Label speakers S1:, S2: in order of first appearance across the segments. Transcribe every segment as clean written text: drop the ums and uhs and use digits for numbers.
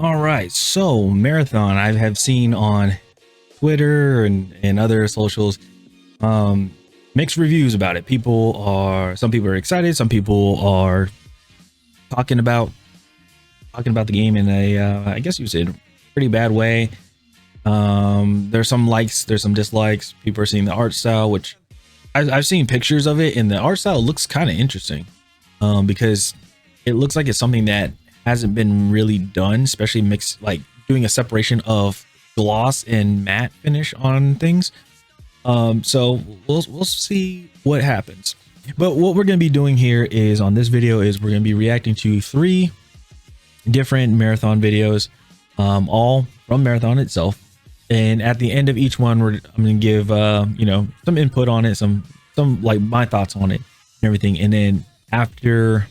S1: All right, so Marathon I have seen on Twitter and other socials, mixed reviews about it. Some people are excited, some people are talking about the game in a I guess you said pretty bad way. There's some likes, there's some dislikes. People are seeing the art style, which I've seen pictures of it, and the art style looks kind of interesting, because it looks like it's something that hasn't been really done, especially mixed, like doing a separation of gloss and matte finish on things. So we'll see what happens. But what we're going to be doing here is, on this video, is we're going to be reacting to 3 different Marathon videos, all from Marathon itself. And at the end of each one, I'm going to give some input on it, some like my thoughts on it and everything. And then after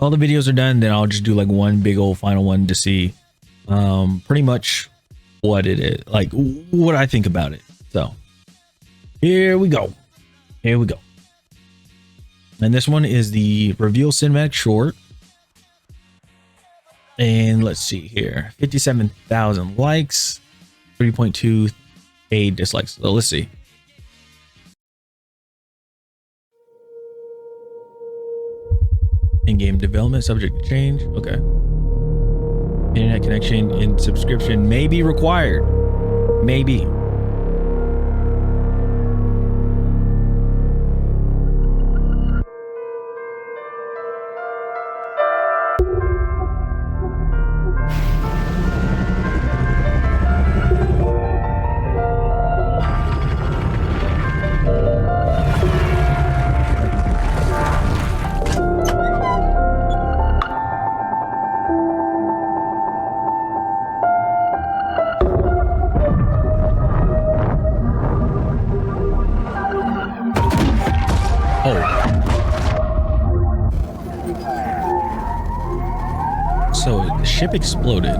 S1: all the videos are done, then I'll just do like one big old final one to see pretty much what it is, like what I think about it. So here we go. And this one is the Reveal Cinematic Short. And let's see here, 57,000 likes, 3.2k dislikes. So let's see. In-game development subject to change. Okay. Internet connection and subscription may be required. Maybe. So the ship exploded.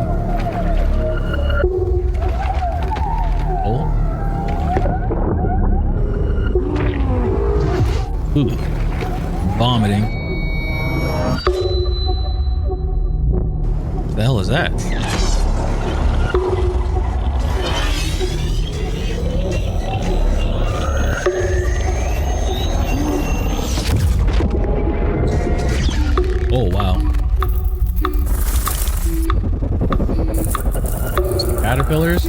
S1: Oh. Ooh. Vomiting. What the hell is that? Oh, wow. Some caterpillars.
S2: I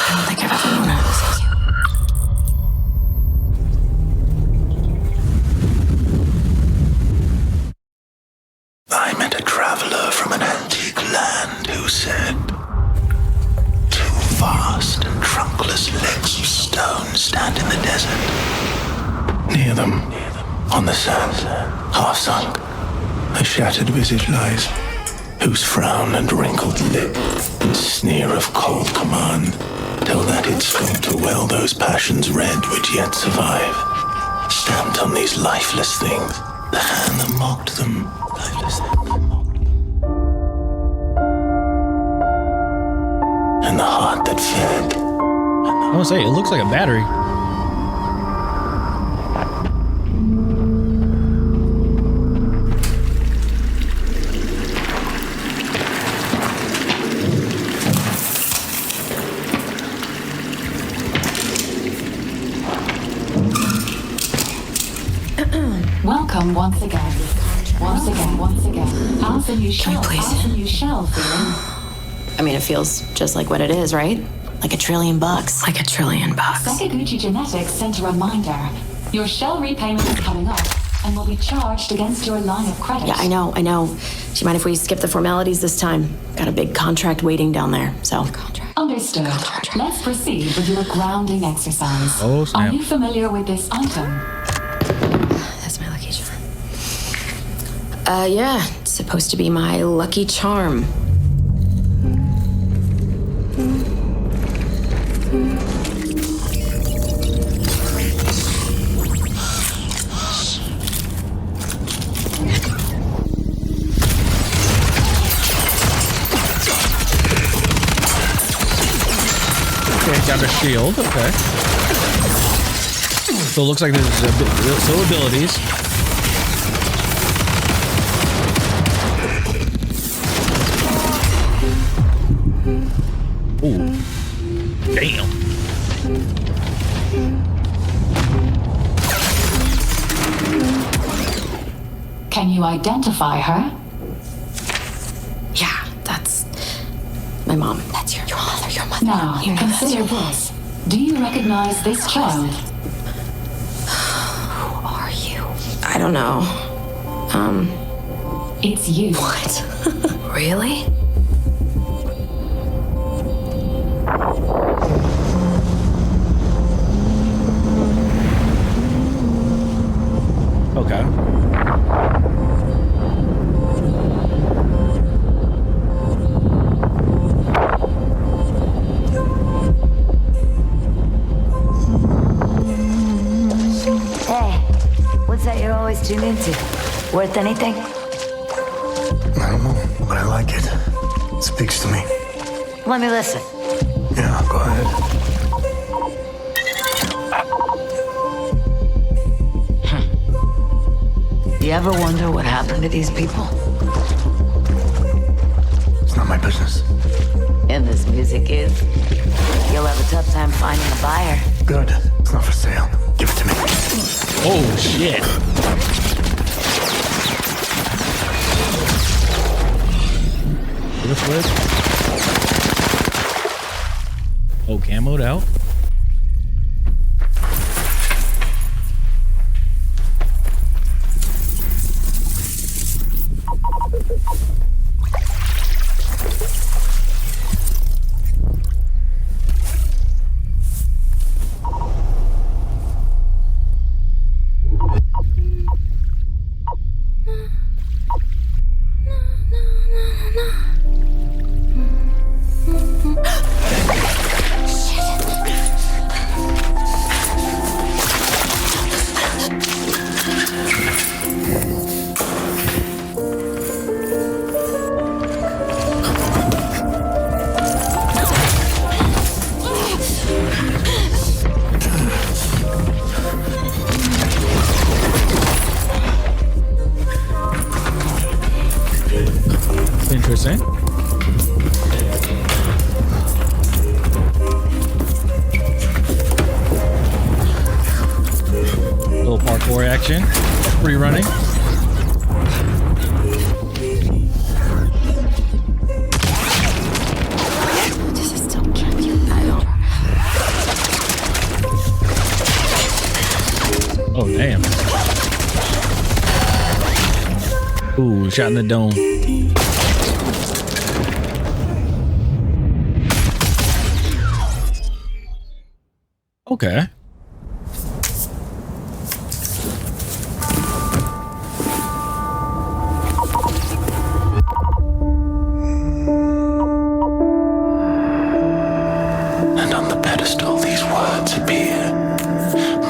S2: don't think I've ever known how to say you.
S3: I met a traveler from an antique land who said, 2 vast and trunkless legs of stone stand in the desert. Near them, on the sand, half sunk, a shattered visage lies, whose frown and wrinkled lip and sneer of cold command tell that it spoke too well those passions red which yet survive. Stamped on these lifeless things, the hand that mocked them, lifeless hand that mocked them. And the heart that fed.
S1: I want to say, it looks like a battery.
S2: Welcome once again. How's the new shell? Feeling?
S4: I mean, it feels just like what it is, right? Like $1 trillion.
S2: Like $1 trillion. Sakaguchi Genetics sent a reminder. Your shell repayment is coming up and will be charged against your line of credit.
S4: Yeah, I know. Do you mind if we skip the formalities this time? Got a big contract waiting down there, so.
S2: Understood. Let's proceed with your grounding exercise.
S1: Oh, snap.
S2: Are you familiar with this item?
S4: That's my lucky charm. Yeah, it's supposed to be my lucky charm.
S1: Okay, got a shield. Okay. So it looks like there's still abilities. Ooh. Damn.
S2: Can you identify her?
S4: Yeah, that's my mom. That's your mother. Your mother.
S2: Now,
S4: You know that's
S2: consider
S4: your
S2: this. Do you recognize this child?
S4: Who are you? I don't know.
S2: It's you.
S4: What? Really?
S1: Okay.
S5: Hey, what's that you're always tuned into? Worth anything?
S3: I don't know, but I like it. It speaks to me.
S5: Let me listen.
S3: Yeah, go ahead.
S5: You ever wonder what happened to these people?
S3: It's not my business.
S5: And this music is. You'll have a tough time finding a buyer.
S3: Good. It's not for sale. Give it to me.
S1: Oh shit. Flip. Oh, camoed out. Interesting. Little parkour action. Free running.
S4: This is still tricky. I don't.
S1: Oh, damn. Ooh, shot in the dome. Okay.
S3: And on the pedestal these words appear.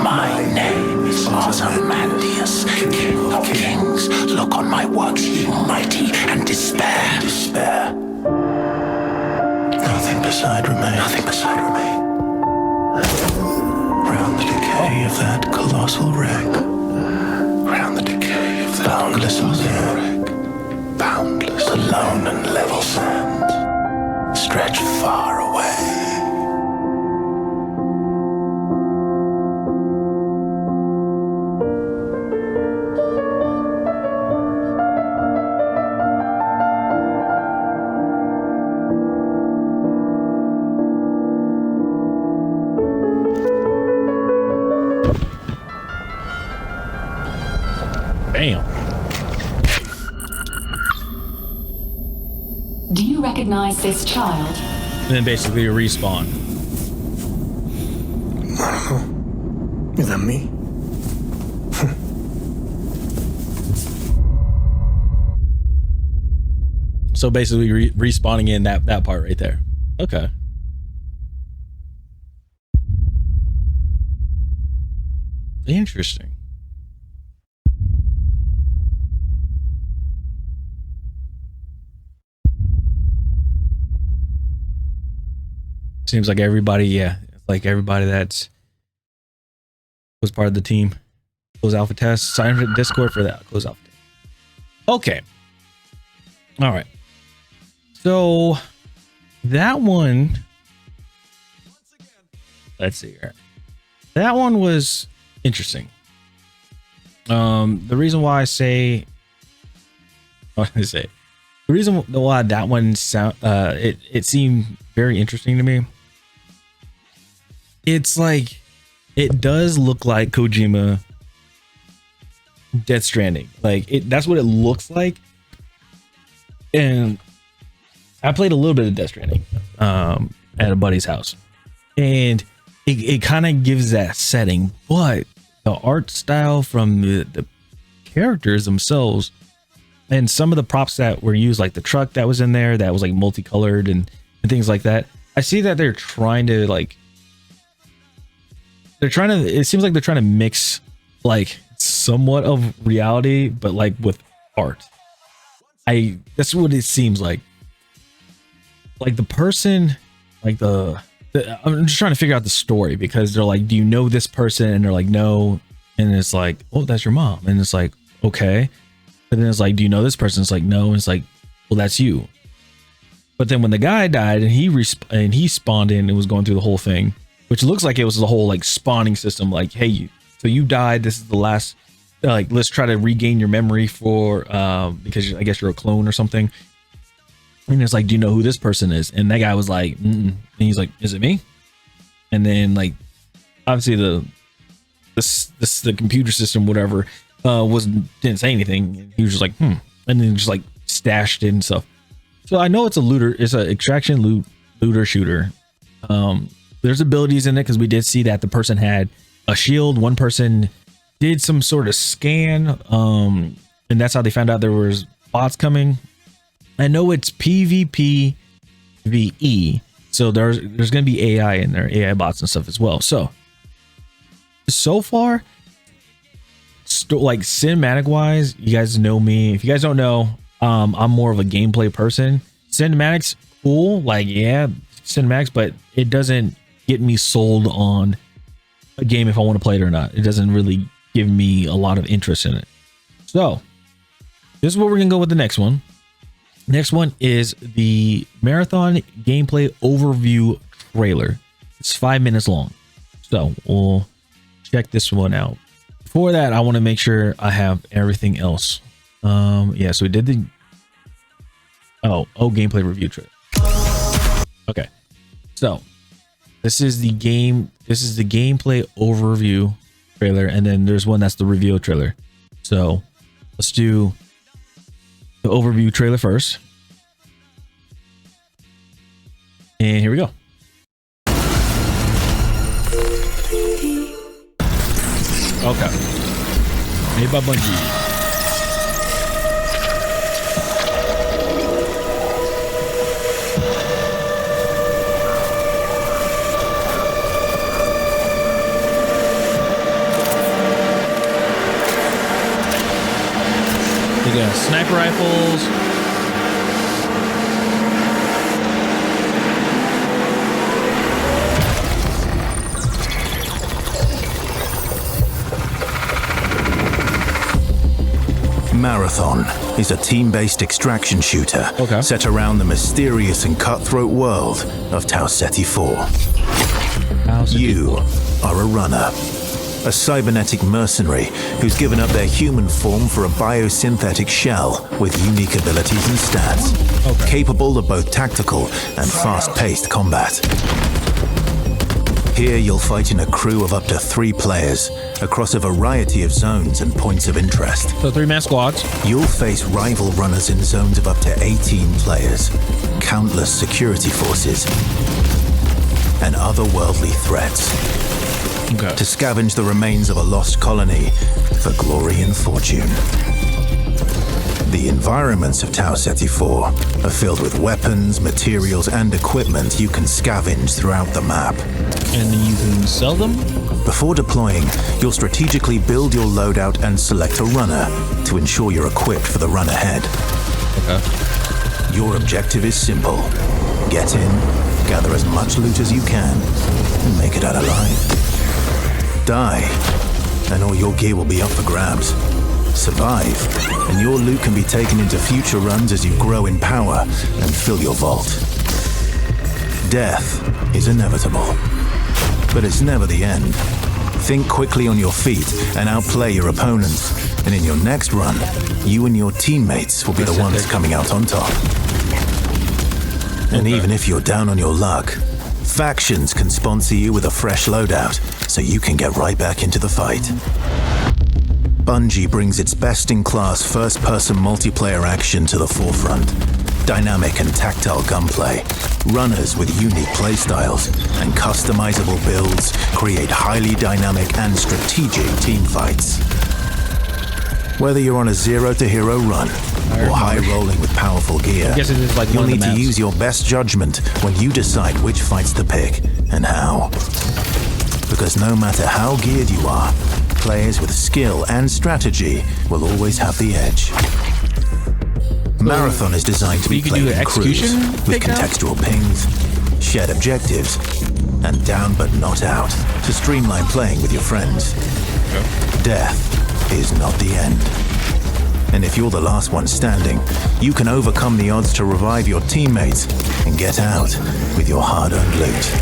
S3: My name is Ozymandias, King of Kings. Look on my works, ye mighty, and despair. Despair. Nothing beside remain. Nothing beside remain. Round the decay of that colossal wreck. Round the decay of that boundless wreck. Boundless, alone and level sands stretch far away.
S1: Damn.
S2: Do you recognize this child?
S1: And then basically a respawn.
S3: I don't know. Is that me?
S1: So basically respawning in that part right there. Okay. Interesting. Seems like everybody, yeah, like everybody that's was part of the team. Close alpha test. Sign up for Discord for that. Close alpha test. Okay. All right. So that one. Let's see here. That one was interesting. The reason why I say, the reason why that one it seemed very interesting to me. It's like, it does look like Kojima Death Stranding. Like that's what it looks like. And I played a little bit of Death Stranding at a buddy's house, and it kind of gives that setting, but the art style from the characters themselves and some of the props that were used, like the truck that was in there that was like multicolored and things like that. I see that they're trying to it seems like they're trying to mix like somewhat of reality, but like with art. That's what it seems like. Like the person, like I'm just trying to figure out the story, because they're like, do you know this person? And they're like, no. And it's like, oh, that's your mom. And it's like, okay. But then it's like, do you know this person? It's like, no. And it's like, well, that's you. But then when the guy died and he spawned in and was going through the whole thing, which looks like it was the whole like spawning system. Like, hey, so you died. This is the last, like, let's try to regain your memory for, because I guess you're a clone or something. And it's like, do you know who this person is? And that guy was like, and he's like, is it me? And then like, obviously the computer system, whatever, didn't say anything. He was just like, and then just like stashed it and stuff. So I know it's it's an extraction looter shooter. There's abilities in it, because we did see that the person had a shield. One person did some sort of scan, and that's how they found out there was bots coming. I know it's PvP VE, so there's going to be AI in there, AI bots and stuff as well. So far, like cinematic wise, you guys know me. If you guys don't know, I'm more of a gameplay person. Cinematics, cool, like, yeah, cinematics, but it doesn't get me sold on a game if I want to play it or not. It doesn't really give me a lot of interest in it. So this is what we're gonna go with. The next one is the Marathon gameplay overview trailer. It's 5 minutes long, so we'll check this one out. Before that, I want to make sure I have everything else. Yeah, so we did the gameplay review trailer. Okay, so this is the gameplay overview trailer, and then there's one that's the reveal trailer. So let's do the overview trailer first. And here we go. Okay. Made by Bungie. They got sniper rifles.
S3: Marathon is a team-based extraction shooter set around the mysterious and cutthroat world of Tau Ceti 4. You are a runner, a cybernetic mercenary who's given up their human form for a biosynthetic shell with unique abilities and stats, capable of both tactical and fast-paced combat. Here you'll fight in a crew of up to 3 players across a variety of zones and points of interest.
S1: So 3-man squads.
S3: You'll face rival runners in zones of up to 18 players, countless security forces, and otherworldly threats. To scavenge the remains of a lost colony for glory and fortune. The environments of Tau Ceti 4 are filled with weapons, materials, and equipment you can scavenge throughout the map.
S1: And you can sell them?
S3: Before deploying, you'll strategically build your loadout and select a runner to ensure you're equipped for the run ahead. Your objective is simple. Get in, gather as much loot as you can, and make it out alive. Die, and all your gear will be up for grabs. Survive, and your loot can be taken into future runs as you grow in power and fill your vault. Death is inevitable, but it's never the end. Think quickly on your feet and outplay your opponents, and in your next run, you and your teammates will be the ones coming out on top. And even if you're down on your luck, factions can sponsor you with a fresh loadout, so you can get right back into the fight. Bungie brings its best-in-class first-person multiplayer action to the forefront. Dynamic and tactile gunplay, runners with unique playstyles, and customizable builds create highly dynamic and strategic team fights. Whether you're on a zero-to-hero run or high-rolling with powerful gear, you'll need to use your best judgment when you decide which fights to pick and how. Because no matter how geared you are, players with skill and strategy will always have the edge. Marathon is designed to be played in crews with contextual pings, shared objectives, and down but not out to streamline playing with your friends. Death is not the end. And if you're the last one standing, you can overcome the odds to revive your teammates and get out with your hard-earned loot.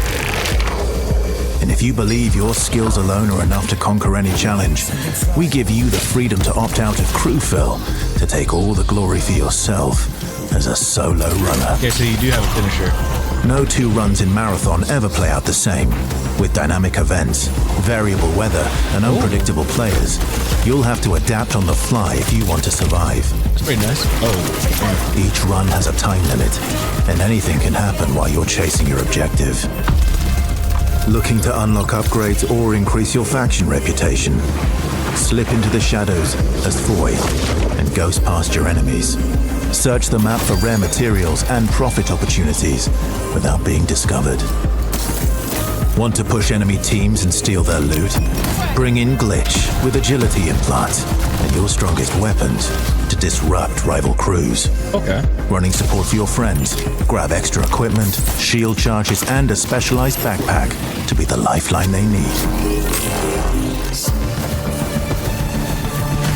S3: And if you believe your skills alone are enough to conquer any challenge, we give you the freedom to opt out of crew fill to take all the glory for yourself as a solo runner.
S1: Okay, so you do have a finisher.
S3: No two runs in Marathon ever play out the same. With dynamic events, variable weather, and unpredictable players, you'll have to adapt on the fly if you want to survive.
S1: That's pretty nice. Oh.
S3: Each run has a time limit, and anything can happen while you're chasing your objective. Looking to unlock upgrades or increase your faction reputation? Slip into the shadows as Void and ghost past your enemies. Search the map for rare materials and profit opportunities without being discovered. Want to push enemy teams and steal their loot? Bring in Glitch with agility implants and your strongest weapons to disrupt rival crews.
S1: Okay.
S3: Running support for your friends. Grab extra equipment, shield charges, and a specialized backpack to be the lifeline they need.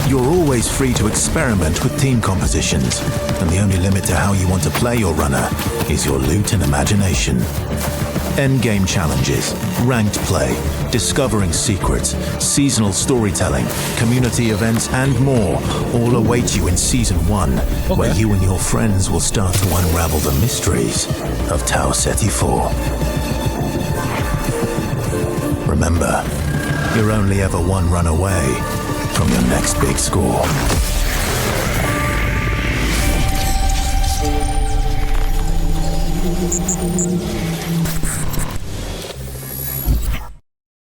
S3: You're always free to experiment with team compositions, and the only limit to how you want to play your runner is your loot and imagination. Endgame challenges, ranked play, discovering secrets, seasonal storytelling, community events, and more all await you in Season 1, where you and your friends will start to unravel the mysteries of Tau Ceti 4. Remember, you're only ever one run away from your next big score.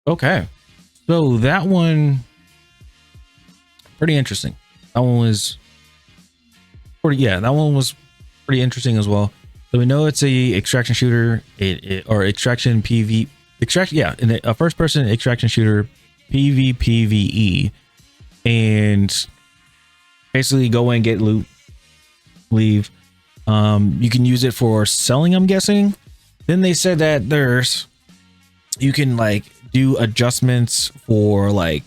S1: Okay, so that one pretty interesting. That one was pretty interesting as well. So we know it's a extraction shooter, or extraction PV extraction, in a first person extraction shooter, PvPvE, and basically go in, get loot, leave. You can use it for selling, I'm guessing. Then they said that you can like do adjustments for like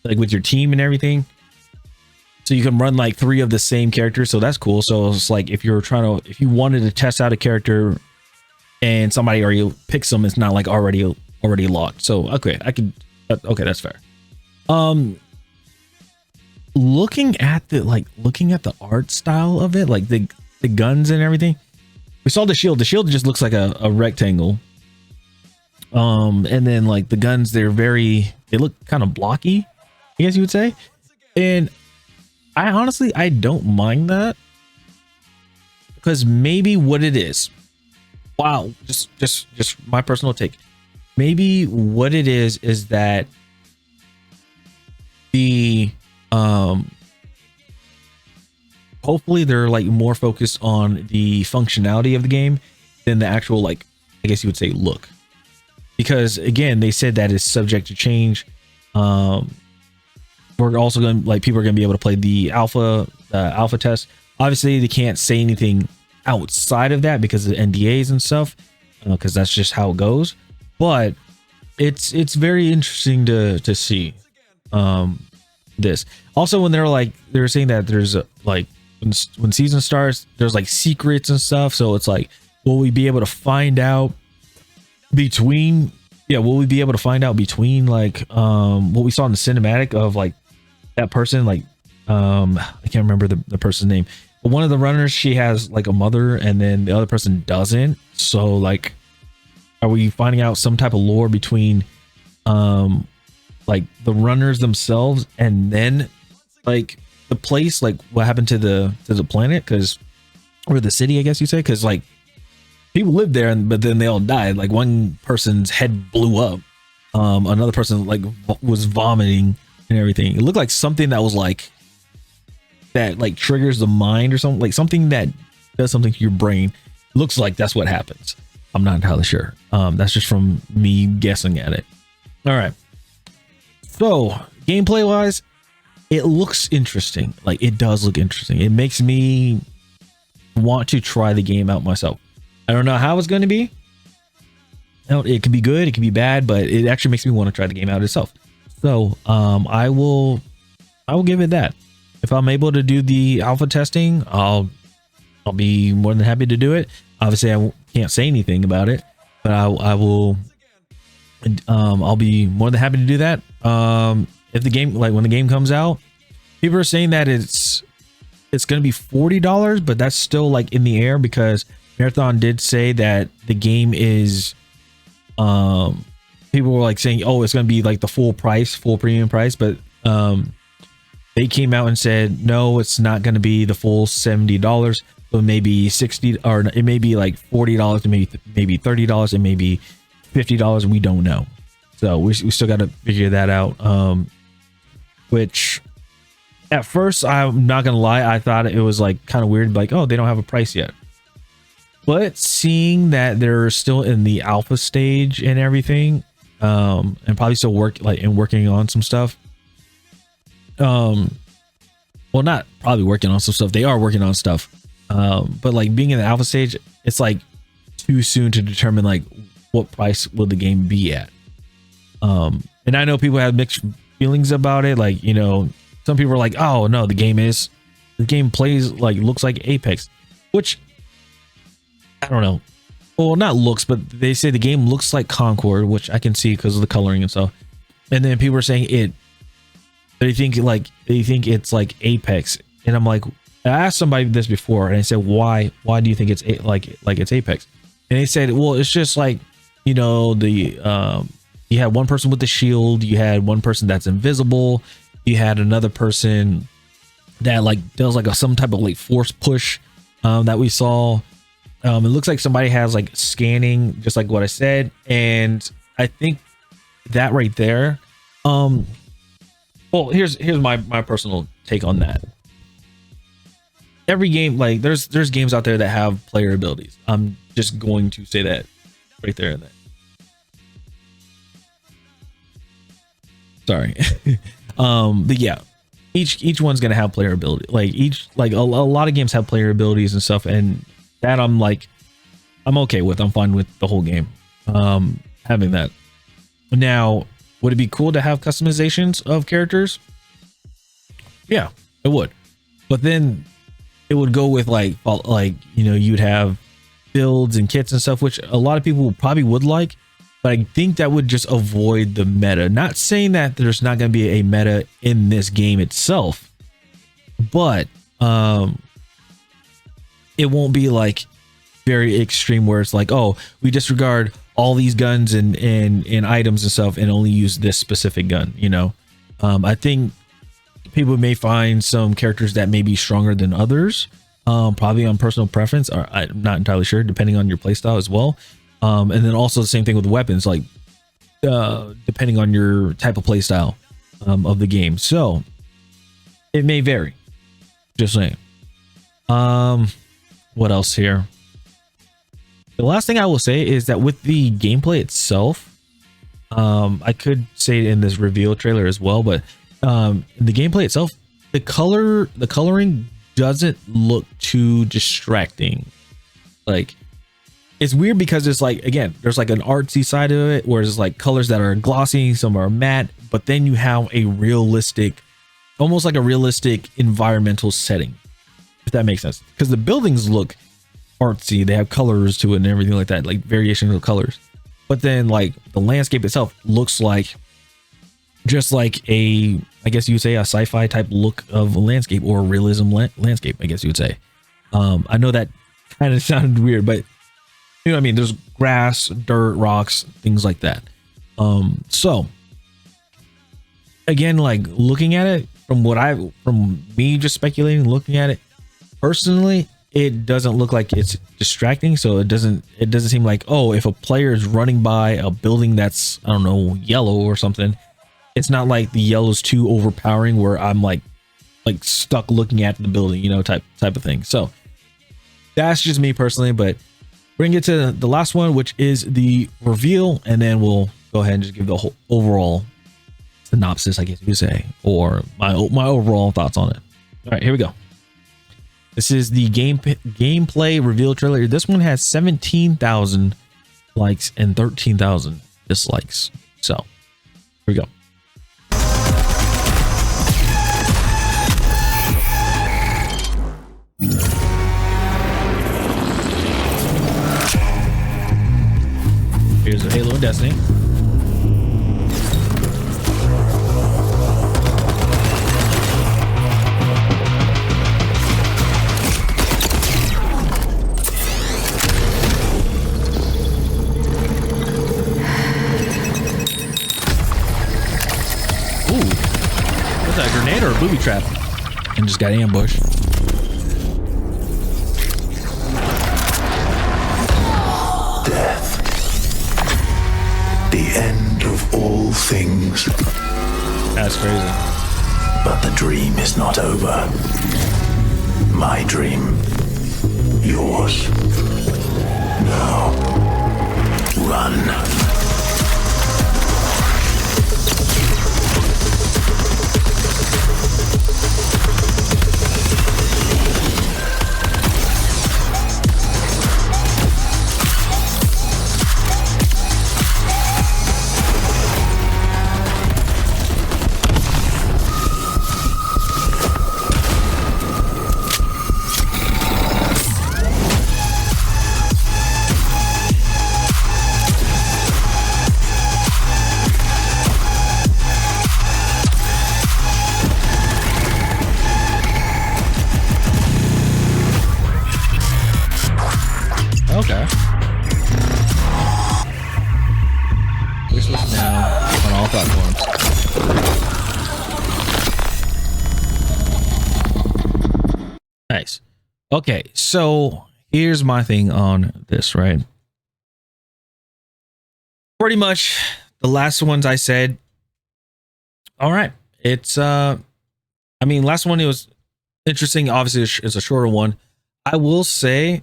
S1: with your team and everything, so you can run like 3 of the same characters. So that's cool. So it's like if you wanted to test out a character and somebody already picks them, it's not like already locked. So okay, that's fair. Looking at the art style of it, like the guns and everything, we saw the shield just looks like a rectangle. And then like the guns, they look kind of blocky, I guess you would say. And I don't mind that, because maybe what it is, just my personal take, maybe what it is that the hopefully they're like more focused on the functionality of the game than the actual, like, I guess you would say, look. Because again, they said that it's subject to change. We're also going to, like, people are going to be able to play the alpha test. Obviously they can't say anything outside of that because of NDAs and stuff, because that's just how it goes. but it's very interesting to see this. Also, when they were saying that there's like when season starts, there's like secrets and stuff. So it's like, will we be able to find out between? Yeah, will we be able to find out between like what we saw in the cinematic of like that person, like I can't remember the person's name, but one of the runners, she has like a mother, and then the other person doesn't. So like, are we finding out some type of lore between like the runners themselves and then like the place, like what happened to the planet, because or the city, I guess you say, because like people lived there, but then they all died. Like one person's head blew up, another person like was vomiting and everything. It looked like something that was like that like triggers the mind or something, like something that does something to your brain. Looks like that's what happens. I'm not entirely sure. That's just from me guessing at it. All right. So gameplay wise, it looks interesting. Like it does look interesting. It makes me want to try the game out myself. I don't know how it's going to be. It could be good, it could be bad, but it actually makes me want to try the game out itself. So I will give it that. If I'm able to do the alpha testing, I'll be more than happy to do it. Obviously, I can't say anything about it, but I will. I'll be more than happy to do that. If the game, like when the game comes out, people are saying that it's going to be $40, but that's still like in the air, because Marathon did say that the game is. People were like saying, "Oh, it's going to be like the full price, full premium price," but they came out and said, "No, it's not going to be the full $70. So maybe $60, or it may be like $40, and maybe $30, and maybe $50. We don't know." So we still got to figure that out. Which at first, I'm not gonna lie, I thought it was like kind of weird, like, oh, they don't have a price yet. But seeing that they're still in the alpha stage and everything, and probably still working on some stuff. Well, not probably working on some stuff. They are working on stuff. But like being in the alpha stage, it's like too soon to determine like what price will the game be at. And I know people have mixed feelings about it. Like, you know, some people are like, oh no, the game plays like, looks like Apex, which I don't know. Well, not looks, but they say the game looks like Concord, which I can see because of the coloring and stuff. And then people are saying they think it's like Apex. And I'm like, I asked somebody this before, and I said, why do you think it's like it's Apex? And they said, well, it's just like, you know, you had one person with the shield, you had one person that's invisible, you had another person that like does like some type of like force push that we saw. It looks like somebody has like scanning, just like what I said. And I think that right there, well, here's my personal take on that. Every game, like there's games out there that have player abilities. I'm just going to say that right there and then. Sorry. But yeah, each one's gonna have player ability. Like a lot of games have player abilities and stuff, and that I'm okay with. I'm fine with the whole game having that. Now, would it be cool to have customizations of characters? Yeah, it would. But then it would go with like, you know, you'd have builds and kits and stuff, which a lot of people probably would like, but I think that would just avoid the meta. Not saying that there's not going to be a meta in this game itself, but it won't be like very extreme where it's like, oh, we disregard all these guns and items and stuff and only use this specific gun, you know. I think people may find some characters that may be stronger than others, probably on personal preference, or I'm not entirely sure, depending on your playstyle as well. And then also the same thing with weapons, like depending on your type of playstyle of the game. So it may vary. Just saying. What else here? The last thing I will say is that with the gameplay itself, I could say it in this reveal trailer as well, but the gameplay itself, the coloring doesn't look too distracting. Like it's weird because it's like, again, there's like an artsy side of it where it's like colors that are glossy, some are matte, but then you have a realistic, almost like a realistic environmental setting, if that makes sense. Because the buildings look artsy, they have colors to it and everything like that, like variations of colors. But then like the landscape itself looks like just like a, I guess you would say, a sci-fi type look of a landscape, or a realism landscape, I guess you would say. I know that kind of sounded weird, but you know what I mean? There's grass, dirt, rocks, things like that. So again, like looking at it from me just speculating, looking at it personally, it doesn't look like it's distracting. So it doesn't seem like, oh, if a player is running by a building that's, I don't know, yellow or something, it's not like the yellow's too overpowering where I'm like stuck looking at the building, you know, type of thing. So that's just me personally, but we're gonna get to the last one, which is the reveal, and then we'll go ahead and just give the whole overall synopsis, I guess you could say, or my overall thoughts on it. All right, here we go. This is the gameplay reveal trailer. This one has 17,000 likes and 13,000 dislikes. So here we go. Here's a Halo and Destiny. Ooh, was that a grenade or a booby trap? And just got ambushed.
S3: The end of all things.
S1: That's crazy.
S3: But the dream is not over. My dream. Yours. Now. Run.
S1: Okay. Wishlist now on all platforms. Nice. Okay, so here's my thing on this, right? Pretty much the last ones I said, all right. It's I mean, last one, it was interesting. Obviously it's a shorter one. I will say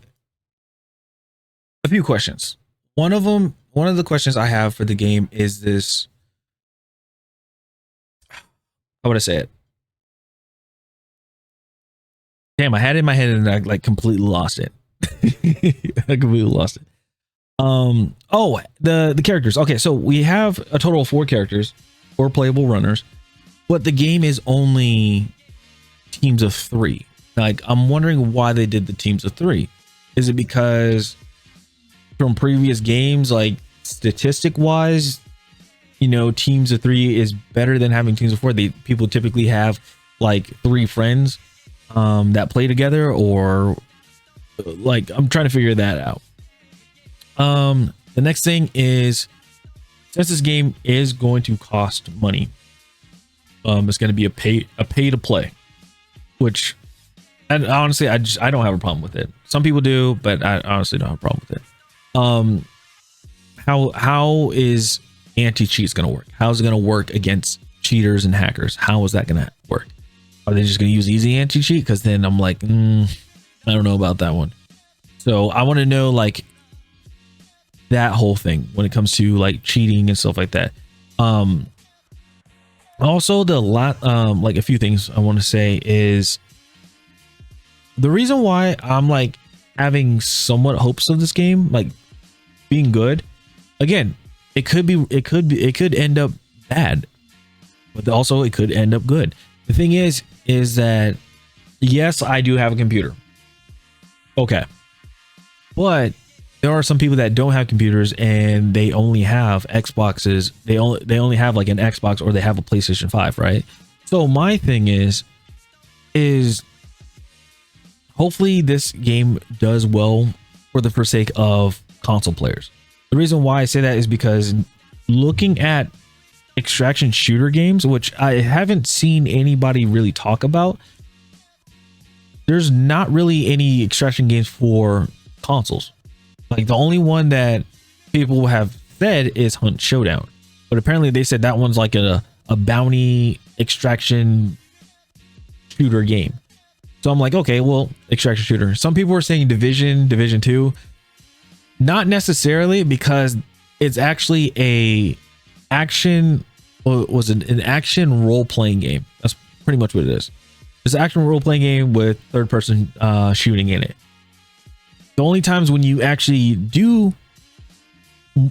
S1: a few questions. One of the questions I have for the game is this. How would I say it? Damn, I had it in my head and I like completely lost it. I completely lost it. Oh, the characters. Okay, so we have a total of 4 characters, 4 playable runners, but the game is only teams of 3. Like, I'm wondering why they did the teams of 3. Is it because from previous games, like statistic wise, you know, teams of 3 is better than having teams of 4? People typically have like 3 friends that play together, or like, I'm trying to figure that out. The next thing is, since this game is going to cost money, it's going to be a pay to play, which, and honestly, I don't have a problem with it. Some people do, but I honestly don't have a problem with it. How is anti-cheats going to work? How is it going to work against cheaters and hackers? How is that going to work? Are they just going to use easy anti-cheat? Because then I'm like, I don't know about that one. So I want to know like that whole thing when it comes to like cheating and stuff like that. Also like a few things I want to say is the reason why I'm like having somewhat hopes of this game, like being good. Again, it could end up bad, but also it could end up good. The thing is that yes, I do have a computer. Okay. But there are some people that don't have computers and they only have Xboxes. They only have like an Xbox, or they have a PlayStation 5, right? So my thing is hopefully this game does well for the sake of console players. The reason why I say that is because looking at extraction shooter games, which I haven't seen anybody really talk about, there's not really any extraction games for consoles. Like the only one that people have said is Hunt Showdown, but apparently they said that one's like a bounty extraction shooter game. So I'm like, okay, well, extraction shooter. Some people were saying Division 2. Not necessarily, because it's actually an action role-playing game. That's pretty much what it is. It's an action role-playing game with third-person shooting in it. The only times when you actually do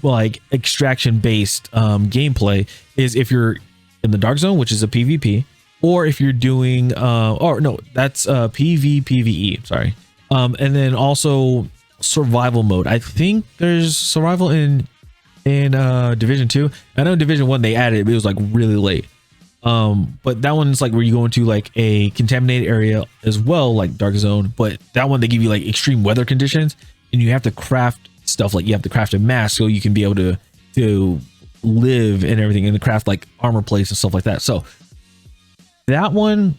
S1: like extraction-based gameplay is if you're in the Dark Zone, which is a PvP, or if you're doing that's PvPvE, sorry. And then also survival mode. I think there's survival in Division 2. I know Division 1 they added it, but it was like really late. But that one's like where you go into like a contaminated area as well, like Dark Zone. But that one they give you like extreme weather conditions, and you have to craft stuff. Like you have to craft a mask so you can be able to live and everything, and to craft like armor plates and stuff like that. So that one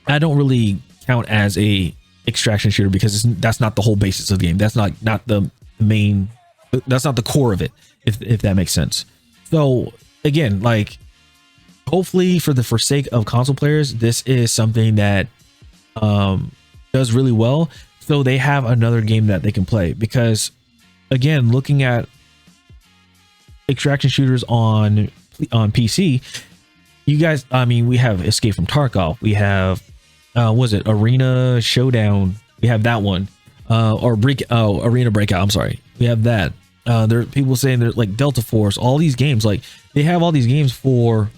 S1: I don't really count as a extraction shooter, because that's not the whole basis of the game. That's not the main, that's not the core of it, if that makes sense. So again, like hopefully for sake of console players, this is something that does really well, so they have another game that they can play. Because again, looking at extraction shooters on PC, you guys, I mean, we have Escape from Tarkov, we have was it Arena Showdown, we have that one, Arena Breakout, I'm sorry, we have that. There are people saying they're like Delta Force, all these games, like they have all these games for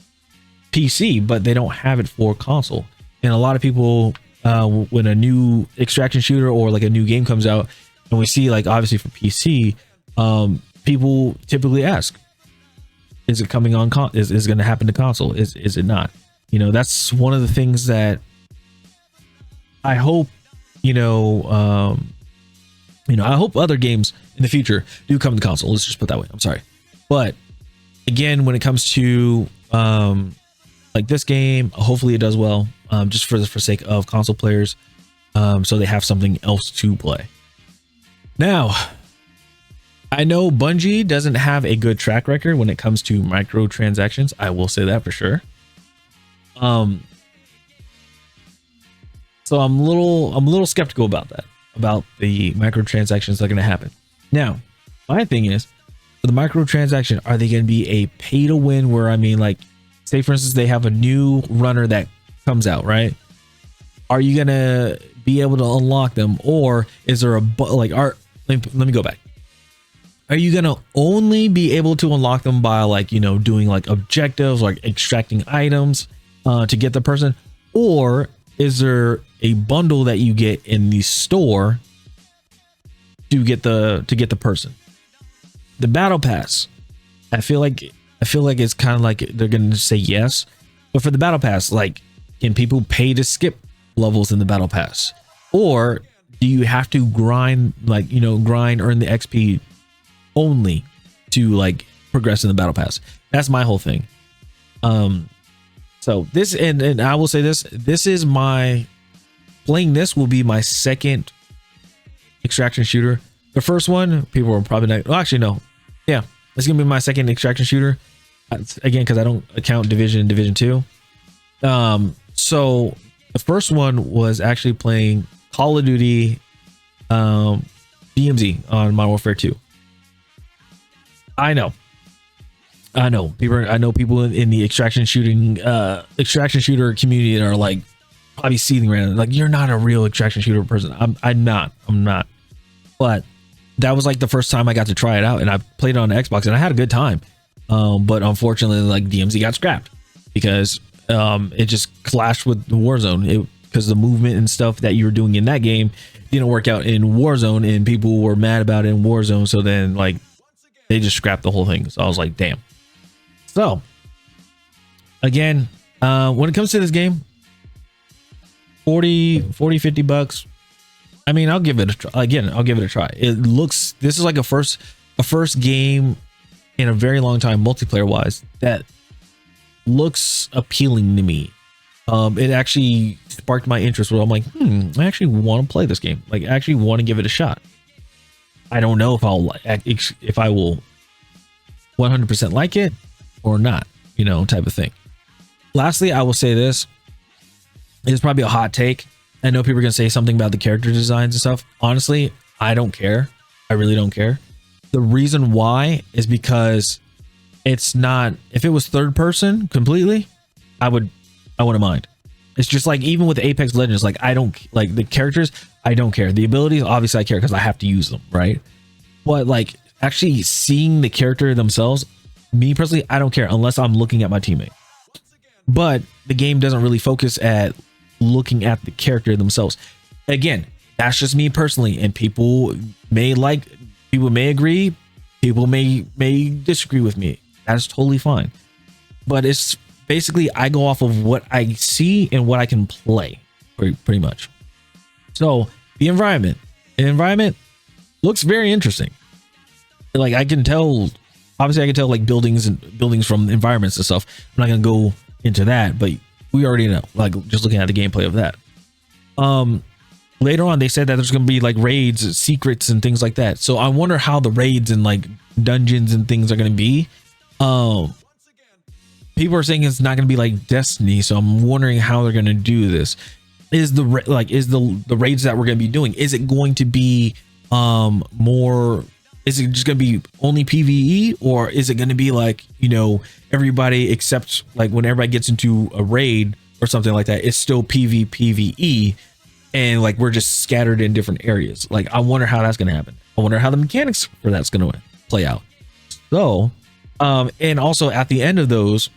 S1: PC, but they don't have it for console. And a lot of people, when a new extraction shooter or like a new game comes out, and we see like obviously for PC, people typically ask, is it coming on is it going to happen to console? Is it not? You know, that's one of the things that I hope, I hope other games in the future do come to console. Let's just put it that way. I'm sorry. But again, when it comes to like this game, hopefully it does well, just for sake of console players, so they have something else to play. Now, I know Bungie doesn't have a good track record when it comes to microtransactions. I will say that for sure. So I'm a little skeptical about that, about the microtransactions that are going to happen. Now, my thing is, for the microtransaction, are they going to be a pay to win, where, I mean, like, say for instance, they have a new runner that comes out, right? Are you going to be able to unlock them, or is there let me go back. Are you going to only be able to unlock them by doing like objectives, like extracting items to get the person, or is there a bundle that you get in the store to get the person? The battle pass, I feel like it's kind of like they're going to say yes, but for the battle pass, like, can people pay to skip levels in the battle pass, or do you have to grind, earn the XP only to like progress in the battle pass? That's my whole thing. So this, and I will say this is playing this will be my second extraction shooter. The first one, people are probably not, well, actually no, yeah, it's gonna be my second extraction shooter, again, because I don't account Division 2. So the first one was actually playing Call of Duty DMZ on Modern Warfare 2. I know people in the extraction shooter community that are like probably seething right now, like, you're not a real extraction shooter person. I'm not. But that was like the first time I got to try it out, and I played it on Xbox and I had a good time. But unfortunately, like DMZ got scrapped because it just clashed with the Warzone because the movement and stuff that you were doing in that game didn't work out in Warzone, and people were mad about it in Warzone. So then like they just scrapped the whole thing. So I was like, damn. So again, when it comes to this game, 50 bucks. I mean, I'll give it a try. Again, I'll give it a try. This is like a first game in a very long time, multiplayer wise, that looks appealing to me. It actually sparked my interest where I'm like, I actually want to play this game. Like, I actually want to give it a shot. I don't know if I will 100% like it or not, type of thing. Lastly, I will say this. It's probably a hot take. I know people are going to say something about the character designs and stuff. Honestly, I don't care. I really don't care. The reason why is because it's not, if it was third person completely, I wouldn't mind. It's just like, even with Apex Legends, like I don't like the characters. I don't care. The abilities, obviously I care because I have to use them. Right. But like actually seeing the character themselves, me personally, I don't care unless I'm looking at my teammate. But the game doesn't really focus at looking at the character themselves. Again, that's just me personally, and people may agree, people may disagree with me. That's totally fine. But it's basically, I go off of what I see and what I can play pretty much. So the environment looks very interesting. Like I can tell like buildings from environments and stuff. I'm not gonna go into that, but we already know, like just looking at the gameplay of that. Later on they said that there's gonna be like raids, secrets and things like that. So I wonder how the raids and like dungeons and things are gonna be. People are saying it's not gonna be like Destiny, so I'm wondering how they're gonna do this. Is the raids that we're gonna be doing, is it going to be more, is it just gonna be only PvE, or is it gonna be like, everybody except like when everybody gets into a raid or something like that, it's still PvE, and like we're just scattered in different areas? Like I wonder how that's gonna happen. I wonder how the mechanics for that's gonna play out. So and also at the end of those,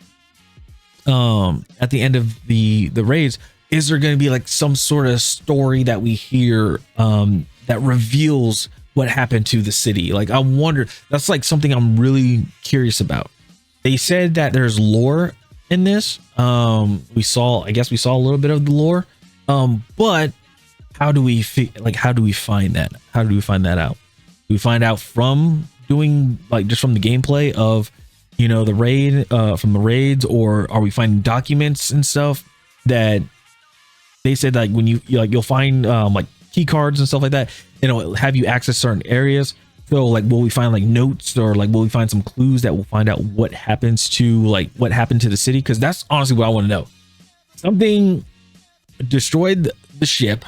S1: at the end of the raids, is there going to be like some sort of story that we hear that reveals what happened to the city? Like I wonder, that's like something I'm really curious about. They said that there's lore in this. We saw a little bit of the lore, but how do we find that? How do we find that out? Do we find out from doing like just from the gameplay of the raid, from the raids, or are we finding documents and stuff that they said like when you'll find like key cards and stuff like that, it'll have you access certain areas? So like will we find like notes, or like will we find some clues that will find out what happened to the city? Because that's honestly what I want to know. Something destroyed the ship,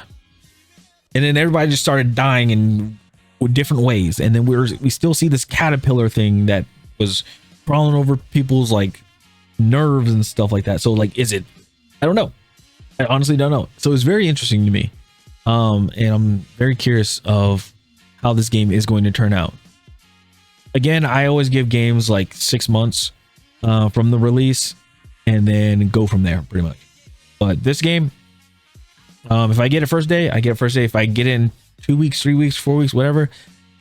S1: and then everybody just started dying in different ways, and then we still see this caterpillar thing that was crawling over people's like nerves and stuff like that. So like, is it, I don't know. I honestly don't know. So it's very interesting to me. And I'm very curious of how this game is going to turn out. Again, I always give games like 6 months from the release and then go from there pretty much. But this game, if I get it first day, I get it first day. If I get it in 2 weeks, 3 weeks, 4 weeks, whatever,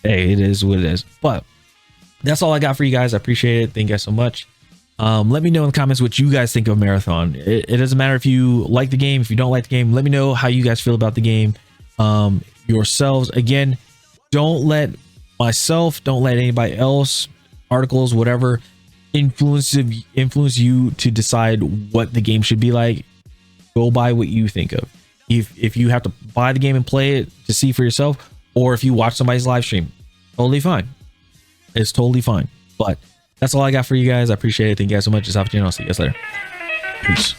S1: hey, it is what it is. But that's all I got for you guys. I appreciate it. Thank you guys so much. Let me know in the comments what you guys think of Marathon. It doesn't matter if you like the game, if you don't like the game. Let me know how you guys feel about the game yourselves. Again, don't let myself, don't let anybody else, articles, whatever, influence you to decide what the game should be like. Go by what you think of. If you have to buy the game and play it to see for yourself, or if you watch somebody's live stream, totally fine. It's totally fine. But that's all I got for you guys. I appreciate it. Thank you guys so much. It's off to you. I'll see you guys later. Peace.